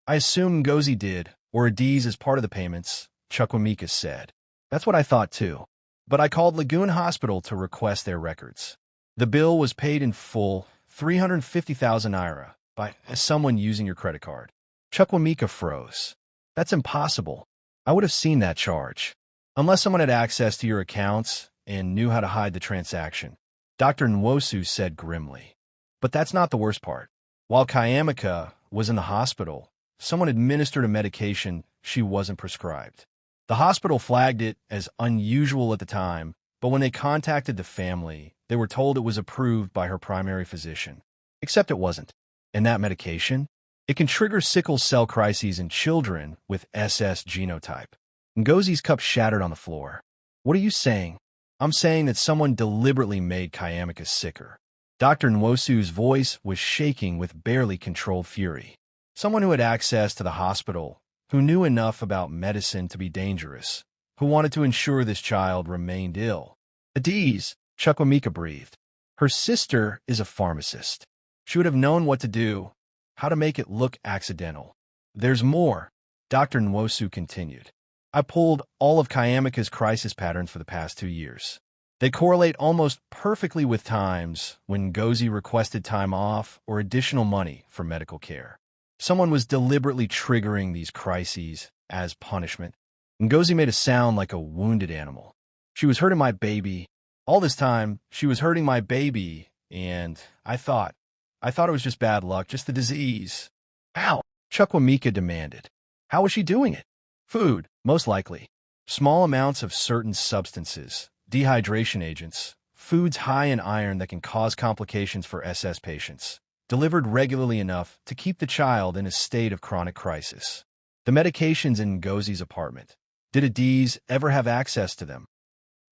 I assume Ngozi did, or Adaeze as part of the payments, Chukwuemeka said. That's what I thought too. But I called Lagoon Hospital to request their records. The bill was paid in full, 350,000 naira, by someone using your credit card. Chukwuemeka froze. That's impossible. I would have seen that charge. Unless someone had access to your accounts and knew how to hide the transaction, Dr. Nwosu said grimly. But that's not the worst part. While Kayamika was in the hospital, someone administered a medication she wasn't prescribed. The hospital flagged it as unusual at the time, but when they contacted the family, they were told it was approved by her primary physician. Except it wasn't. And that medication? It can trigger sickle cell crises in children with SS genotype. Ngozi's cup shattered on the floor. What are you saying? I'm saying that someone deliberately made Kayamika sicker. Dr. Nwosu's voice was shaking with barely controlled fury. Someone who had access to the hospital, who knew enough about medicine to be dangerous, who wanted to ensure this child remained ill. Adaeze, Chukwuemeka breathed. Her sister is a pharmacist. She would have known what to do, how to make it look accidental. There's more, Dr. Nwosu continued. I pulled all of Kayamika's crisis patterns for the past 2 years. They correlate almost perfectly with times when Ngozi requested time off or additional money for medical care. Someone was deliberately triggering these crises as punishment. Ngozi made a sound like a wounded animal. She was hurting my baby. All this time, she was hurting my baby, and I thought it was just bad luck, just the disease. How? Chukwuemeka demanded. How was she doing it? Food, most likely. Small amounts of certain substances, dehydration agents, foods high in iron that can cause complications for SS patients, delivered regularly enough to keep the child in a state of chronic crisis. The medications in Ngozi's apartment. Did Adaeze ever have access to them?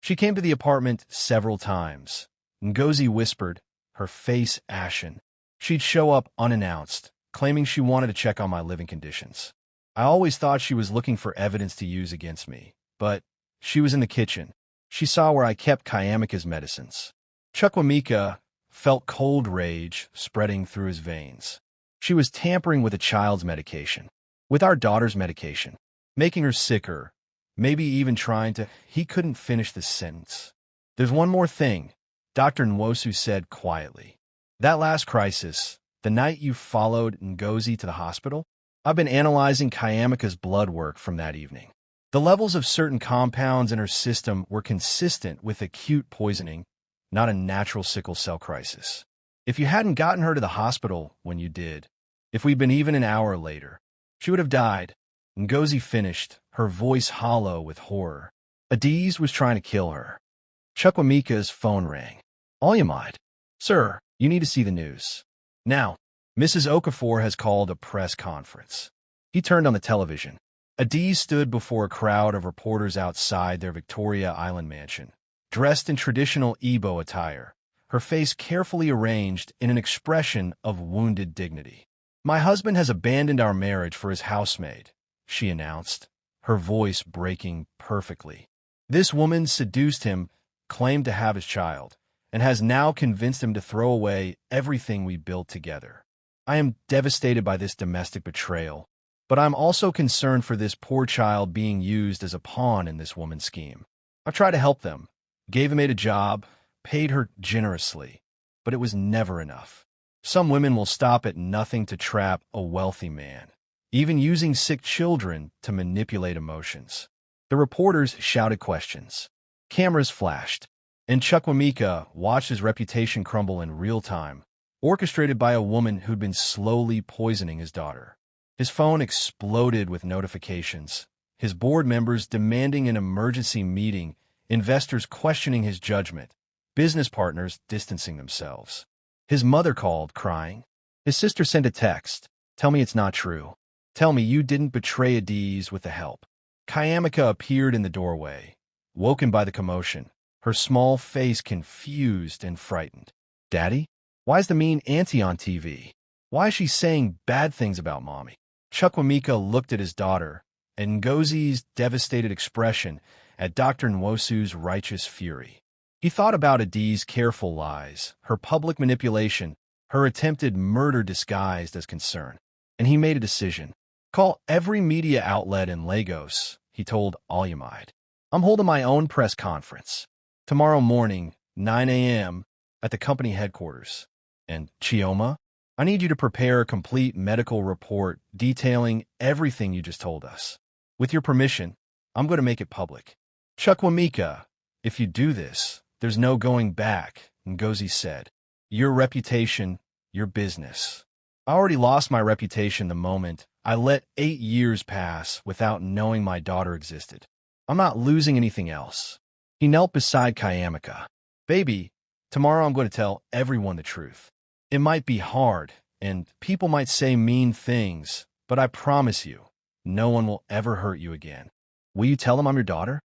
She came to the apartment several times. Ngozi whispered, her face ashen. She'd show up unannounced, claiming she wanted to check on my living conditions. I always thought she was looking for evidence to use against me, but she was in the kitchen. She saw where I kept Kayamika's medicines. Chukwuemeka felt cold rage spreading through his veins. She was tampering with a child's medication, with our daughter's medication, making her sicker, maybe even trying to— He couldn't finish the sentence. There's one more thing, Dr. Nwosu said quietly. That last crisis, the night you followed Ngozi to the hospital, I've been analyzing Kayamika's blood work from that evening. The levels of certain compounds in her system were consistent with acute poisoning, not a natural sickle cell crisis. If you hadn't gotten her to the hospital when you did, if we'd been even an hour later, she would have died. Ngozi finished, her voice hollow with horror. Adaeze was trying to kill her. Chukwuemeka's phone rang. Housemaid. Sir, you need to see the news. Now, Mrs. Okafor has called a press conference. He turned on the television. Adaeze stood before a crowd of reporters outside their Victoria Island mansion, dressed in traditional Igbo attire, her face carefully arranged in an expression of wounded dignity. My husband has abandoned our marriage for his housemaid, she announced, her voice breaking perfectly. This woman seduced him, claimed to have his child, and has now convinced him to throw away everything we built together. I am devastated by this domestic betrayal, but I'm also concerned for this poor child being used as a pawn in this woman's scheme. I've tried to help them, gave Maid a job, paid her generously, but it was never enough. Some women will stop at nothing to trap a wealthy man, even using sick children to manipulate emotions. The reporters shouted questions. Cameras flashed, and Chukwuemeka watched his reputation crumble in real time, orchestrated by a woman who'd been slowly poisoning his daughter. His phone exploded with notifications, his board members demanding an emergency meeting, investors questioning his judgment, business partners distancing themselves. His mother called, crying. His sister sent a text. Tell me it's not true. Tell me you didn't betray Adaeze with the help. Kayamika appeared in the doorway, woken by the commotion. her small face confused and frightened. "Daddy? Why is the mean auntie on TV? Why is she saying bad things about Mommy?" Chukwuemeka looked at his daughter, and Ngozi's devastated expression at Dr. Nwosu's righteous fury. He thought about Adaeze's careful lies, her public manipulation, her attempted murder disguised as concern. And he made a decision. "Call every media outlet in Lagos," he told Maid. "I'm holding my own press conference tomorrow morning, 9 a.m., at the company headquarters. And Chioma, I need you to prepare a complete medical report detailing everything you just told us. With your permission, I'm going to make it public." "Chukwuemeka, if you do this, there's no going back," Ngozi said. "Your reputation, your business. I already lost my reputation the moment I let 8 years pass without knowing my daughter existed. I'm not losing anything else." He knelt beside Chukwuemeka. "Baby, tomorrow I'm going to tell everyone the truth. It might be hard, and people might say mean things, but I promise you, no one will ever hurt you again. Will you tell them I'm your daughter?"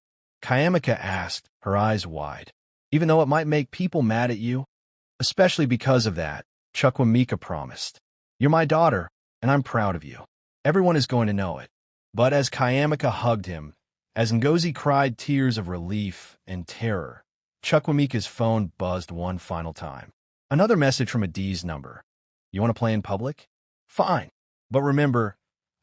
Chukwuemeka asked, her eyes wide. "Even though it might make people mad at you?" "Especially because of that," Chukwuemeka promised. "You're my daughter, and I'm proud of you. Everyone is going to know it." But as Chukwuemeka hugged him, as Ngozi cried tears of relief and terror, Chukwuemeka's phone buzzed one final time. Another message from Adaeze's number. "You want to play in public? Fine. But remember,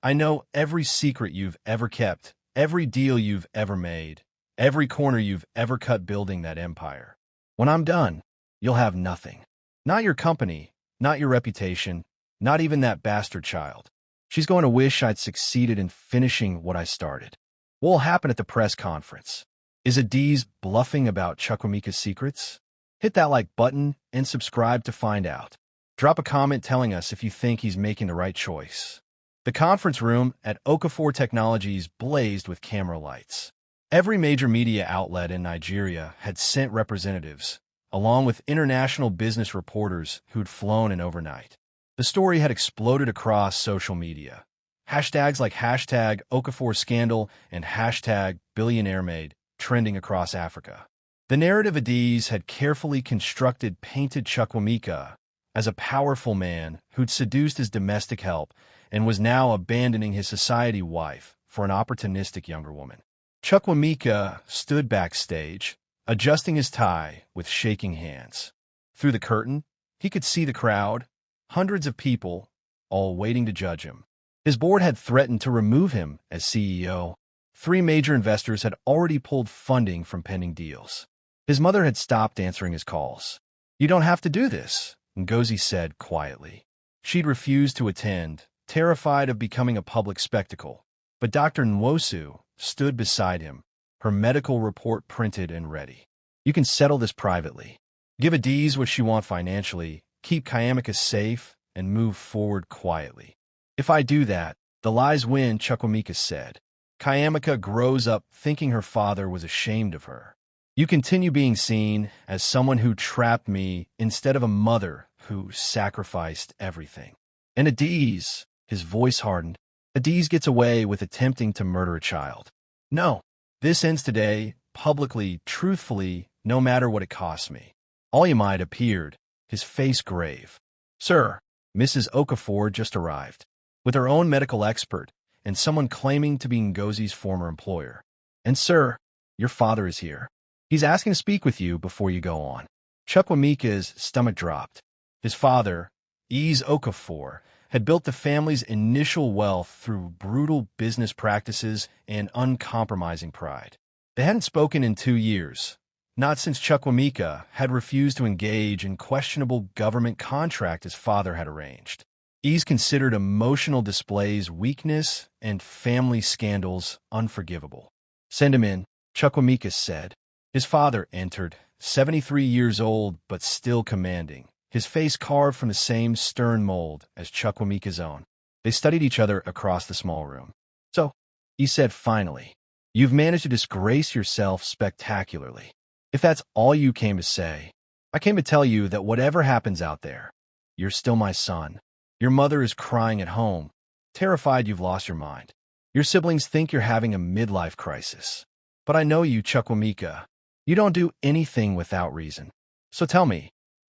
I know every secret you've ever kept, every deal you've ever made, every corner you've ever cut building that empire. When I'm done, you'll have nothing. Not your company, not your reputation, not even that bastard child. She's going to wish I'd succeeded in finishing what I started." What will happen at the press conference? Is Adaeze bluffing about Chukwuemeka's secrets? Hit that like button and subscribe to find out. Drop a comment telling us if you think he's making the right choice. The conference room at Okafor Technologies blazed with camera lights. Every major media outlet in Nigeria had sent representatives, along with international business reporters who'd flown in overnight. The story had exploded across social media. Hashtags like hashtag Okafor Scandal and hashtag Billionaire Maid trending across Africa. The narrative Adaeze had carefully constructed painted Chukwuemeka as a powerful man who'd seduced his domestic help and was now abandoning his society wife for an opportunistic younger woman. Chukwuemeka stood backstage, adjusting his tie with shaking hands. Through the curtain, he could see the crowd, hundreds of people, all waiting to judge him. His board had threatened to remove him as CEO. 3 major investors had already pulled funding from pending deals. His mother had stopped answering his calls. "You don't have to do this," Ngozi said quietly. She'd refused to attend, terrified of becoming a public spectacle. But Dr. Nwosu stood beside him, her medical report printed and ready. "You can settle this privately. Give Adaeze what she wants financially, keep Chukwuemeka safe, and move forward quietly." "If I do that, the lies win," Chukwuemeka said. Chukwuemeka grows up thinking her father was ashamed of her. "You continue being seen as someone who trapped me instead of a mother who sacrificed everything." And Adaeze, his voice hardened, "Adaeze gets away with attempting to murder a child. No, this ends today, publicly, truthfully, no matter what it costs me." Maid appeared, his face grave. "Sir, Mrs. Okafor just arrived, with her own medical expert and someone claiming to be Ngozi's former employer. And sir, your father is here. He's asking to speak with you before you go on." Chukwuemeka's stomach dropped. His father, Adaeze Okafor, had built the family's initial wealth through brutal business practices and uncompromising pride. They hadn't spoken in 2 years, not since Chukwuemeka had refused to engage in questionable government contract his father had arranged. Adaeze considered emotional displays weakness and family scandals unforgivable. "Send him in," Chukwuemeka said. His father entered, 73 years old but still commanding, his face carved from the same stern mold as Chukwuemeka's own. They studied each other across the small room. "So," he said finally, "you've managed to disgrace yourself spectacularly. If that's all you came to say, I came to tell you that whatever happens out there, you're still my son. Your mother is crying at home, terrified you've lost your mind. Your siblings think you're having a midlife crisis. But I know you, Chukwuemeka. You don't do anything without reason. So tell me,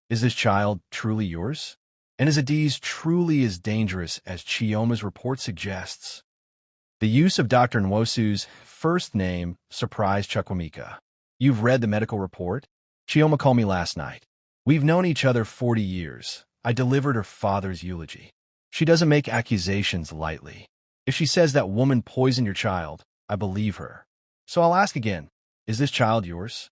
is this child truly yours? And is Adaeze truly as dangerous as Chioma's report suggests? The use of Dr. Nwosu's first name surprised Chukwuemeka. You've read the medical report? Chioma called me last night. We've known each other 40 years. I delivered her father's eulogy. She doesn't make accusations lightly. If she says that woman poisoned your child, I believe her. So I'll ask again, is this child yours?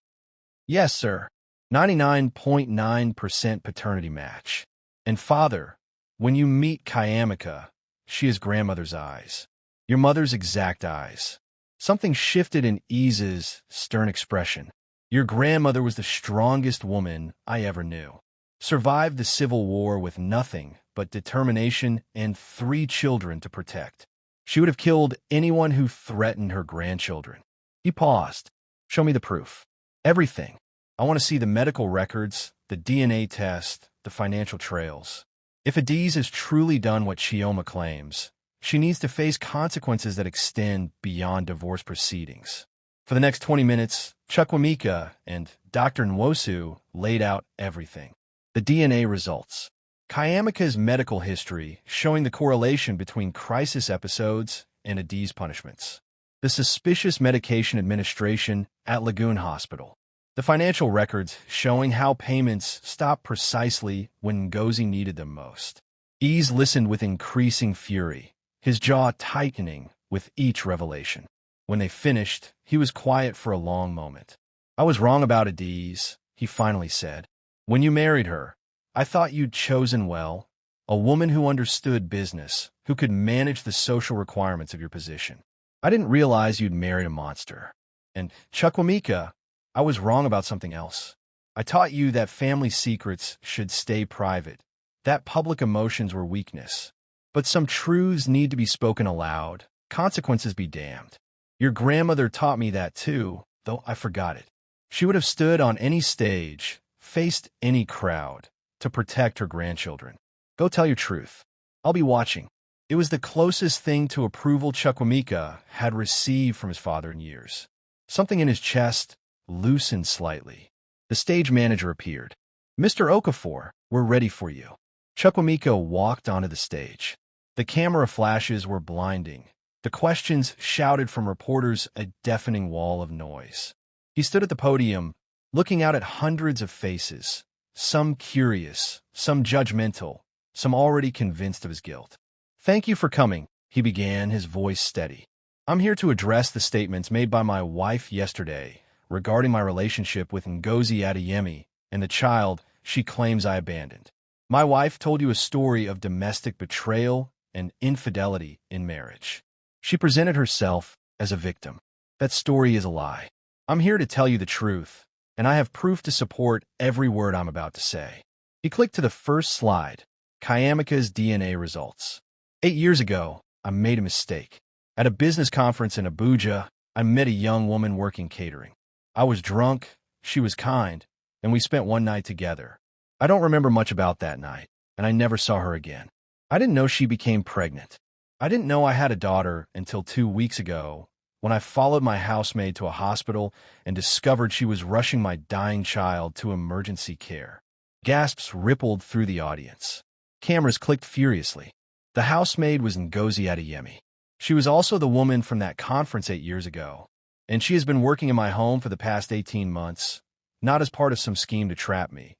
Yes, sir. 99.9% paternity match. And father, when you meet Chukwuemeka, she has grandmother's eyes. Your mother's exact eyes. Something shifted in Ease's stern expression. Your grandmother was the strongest woman I ever knew. Survived the Civil War with nothing but determination and 3 children to protect. She would have killed anyone who threatened her grandchildren. He paused. Show me the proof. Everything. I want to see the medical records, the DNA test, the financial trails. If Adaeze has truly done what Chioma claims, she needs to face consequences that extend beyond divorce proceedings. For the next 20 minutes, Chukwuemeka and Dr. Nwosu laid out everything. The DNA results. Chukwuemeka's medical history showing the correlation between crisis episodes and Adaeze punishments. The suspicious medication administration at Lagoon Hospital. The financial records showing how payments stopped precisely when Ngozi needed them most. Ease listened with increasing fury, his jaw tightening with each revelation. When they finished, he was quiet for a long moment. I was wrong about Adaeze, he finally said. When you married her, I thought you'd chosen well, a woman who understood business, who could manage the social requirements of your position. I didn't realize you'd married a monster. And Chukwuemeka, I was wrong about something else. I taught you that family secrets should stay private, that public emotions were weakness. But some truths need to be spoken aloud, consequences be damned. Your grandmother taught me that too, though I forgot it. She would have stood on any stage, faced any crowd, to protect her grandchildren. Go tell your truth. I'll be watching. It was the closest thing to approval Chukwuemeka had received from his father in years. Something in his chest loosened slightly. The stage manager appeared. Mr. Okafor, we're ready for you. Chukwuemeka walked onto the stage. The camera flashes were blinding. The questions shouted from reporters, a deafening wall of noise. He stood at the podium, looking out at hundreds of faces, some curious, some judgmental, some already convinced of his guilt. Thank you for coming, he began, his voice steady. I'm here to address the statements made by my wife yesterday regarding my relationship with Ngozi Adaeze and the child she claims I abandoned. My wife told you a story of domestic betrayal and infidelity in marriage. She presented herself as a victim. That story is a lie. I'm here to tell you the truth, and I have proof to support every word I'm about to say. He clicked to the first slide, Chukwuemeka's DNA results. 8 years ago, I made a mistake. At a business conference in Abuja, I met a young woman working catering. I was drunk, she was kind, and we spent one night together. I don't remember much about that night, and I never saw her again. I didn't know she became pregnant. I didn't know I had a daughter until 2 weeks ago, when I followed my housemaid to a hospital and discovered she was rushing my dying child to emergency care. Gasps rippled through the audience. Cameras clicked furiously. The housemaid was Ngozi Adaeze. She was also the woman from that conference 8 years ago, and she has been working in my home for the past 18 months, not as part of some scheme to trap me,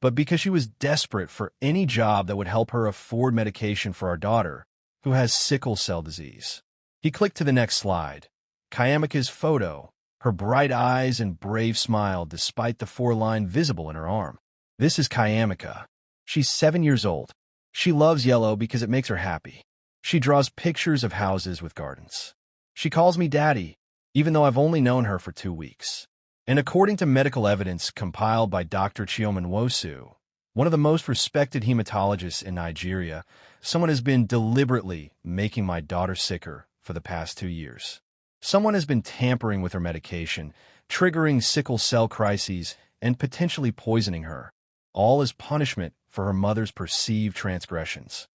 but because she was desperate for any job that would help her afford medication for our daughter, who has sickle cell disease. He clicked to the next slide. Chukwuemeka's photo, her bright eyes and brave smile despite the 4-line visible in her arm. This is Chukwuemeka. She's 7 years old. She loves yellow because it makes her happy. She draws pictures of houses with gardens. She calls me daddy, even though I've only known her for 2 weeks. And according to medical evidence compiled by Dr. Chioma Nwosu, one of the most respected hematologists in Nigeria, someone has been deliberately making my daughter sicker for the past 2 years. Someone has been tampering with her medication, triggering sickle cell crises, and potentially poisoning her, all as punishment for her mother's perceived transgressions.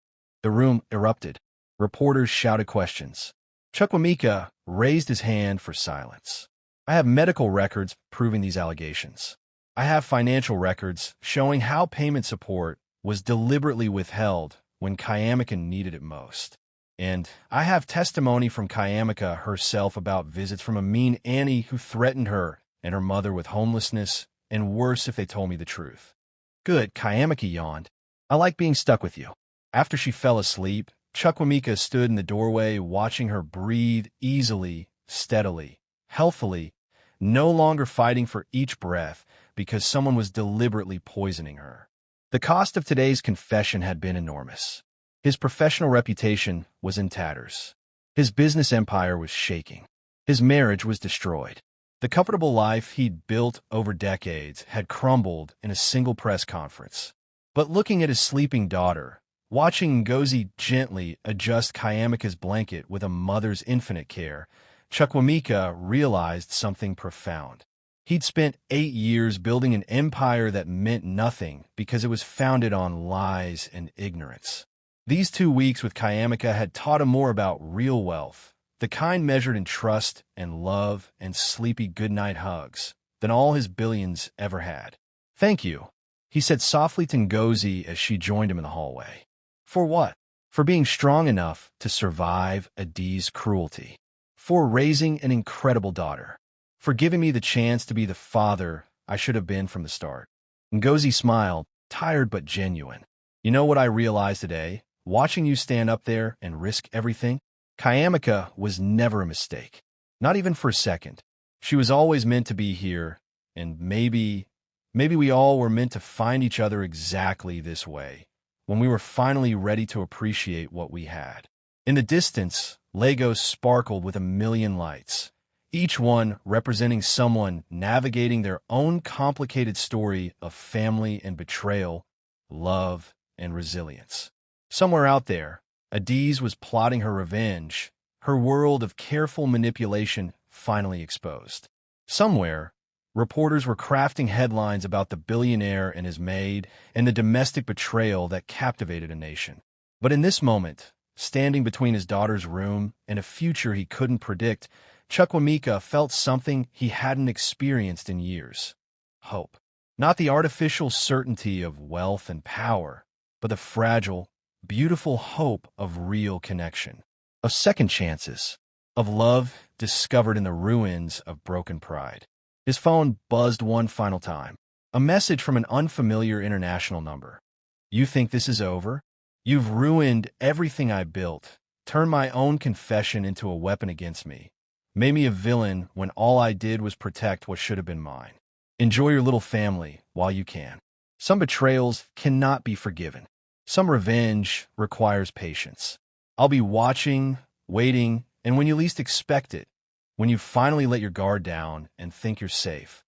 The room erupted. Reporters shouted questions. Chukwuemeka raised his hand for silence. I have medical records proving these allegations. I have financial records showing how payment support was deliberately withheld when Chukwuemeka needed it most. And I have testimony from Chukwuemeka herself about visits from a mean auntie who threatened her and her mother with homelessness, and worse if they told me the truth. Good, Chukwuemeka yawned. I like being stuck with you. After she fell asleep, Chukwuemeka stood in the doorway watching her breathe easily, steadily, healthily, no longer fighting for each breath because someone was deliberately poisoning her. The cost of today's confession had been enormous. His professional reputation was in tatters. His business empire was shaking. His marriage was destroyed. The comfortable life he'd built over decades had crumbled in a single press conference. But looking at his sleeping daughter, watching Ngozi gently adjust Chukwuemeka's blanket with a mother's infinite care, Chukwuemeka realized something profound. He'd spent 8 years building an empire that meant nothing because it was founded on lies and ignorance. These 2 weeks with Chukwuemeka had taught him more about real wealth, the kind measured in trust and love and sleepy goodnight hugs, than all his billions ever had. "Thank you," he said softly to Ngozi as she joined him in the hallway. "For what?" "For being strong enough to survive Adaeze's cruelty. For raising an incredible daughter. For giving me the chance to be the father I should have been from the start." Ngozi smiled, tired but genuine. "You know what I realized today? Watching you stand up there and risk everything? Chukwuemeka was never a mistake. Not even for a second. She was always meant to be here, and maybe we all were meant to find each other exactly this way, when we were finally ready to appreciate what we had." In the distance, Lagos sparkled with a million lights, each one representing someone navigating their own complicated story of family and betrayal, love and resilience. Somewhere out there, Adaeze was plotting her revenge, her world of careful manipulation finally exposed. Somewhere, reporters were crafting headlines about the billionaire and his maid and the domestic betrayal that captivated a nation. But in this moment, standing between his daughter's room and a future he couldn't predict, Chukwuemeka felt something he hadn't experienced in years. Hope. Not the artificial certainty of wealth and power, but the fragile, beautiful hope of real connection, of second chances, of love discovered in the ruins of broken pride. His phone buzzed one final time. A message from an unfamiliar international number. "You think this is over? You've ruined everything I built, turned my own confession into a weapon against me, made me a villain when all I did was protect what should have been mine. Enjoy your little family while you can. Some betrayals cannot be forgiven. Some revenge requires patience. I'll be watching, waiting, and when you least expect it, when you finally let your guard down and think you're safe,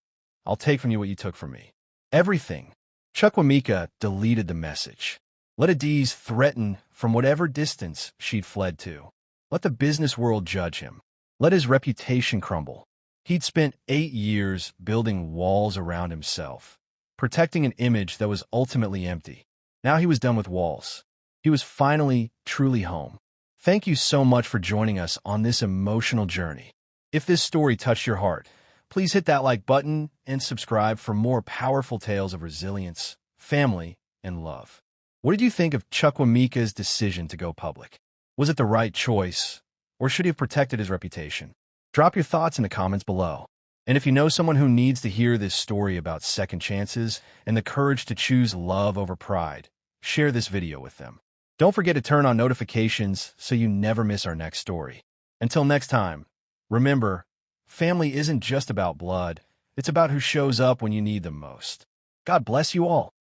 I'll take from you what you took from me. Everything." Chukwuemeka deleted the message. Let Adaeze threaten from whatever distance she'd fled to. Let the business world judge him. Let his reputation crumble. He'd spent 8 years building walls around himself, protecting an image that was ultimately empty. Now he was done with walls. He was finally truly home. Thank you so much for joining us on this emotional journey. If this story touched your heart, please hit that like button and subscribe for more powerful tales of resilience, family, and love. What did you think of Chukwuemeka's decision to go public? Was it the right choice, or should he have protected his reputation? Drop your thoughts in the comments below. And if you know someone who needs to hear this story about second chances and the courage to choose love over pride, share this video with them. Don't forget to turn on notifications so you never miss our next story. Until next time, remember, family isn't just about blood, it's about who shows up when you need them most. God bless you all.